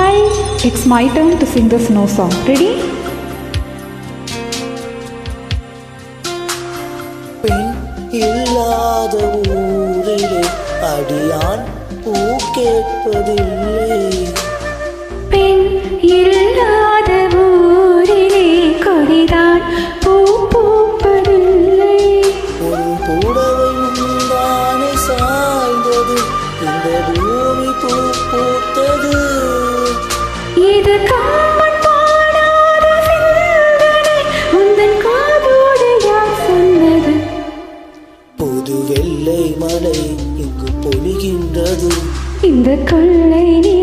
Hi, it's my turn to sing the snow song. Ready? பெண் இல்லாத ஊரிலே அடியான் பூ கேட்பதில்லை. பெண் இல்லாத ஊரிலே கொடிதான் பூ பூப்பதில்லை. உன் புடவை முந்தானை சாய்ந்தது, இந்த பூமி பூ பூத்தது. இது காமன் பாடாத சிந்தனை, உந்தன் காதோடு யார் சொன்னது? புது வெள்ளை மலை இங்கு பொழிகின்றது. இந்த கொள்ளை நீ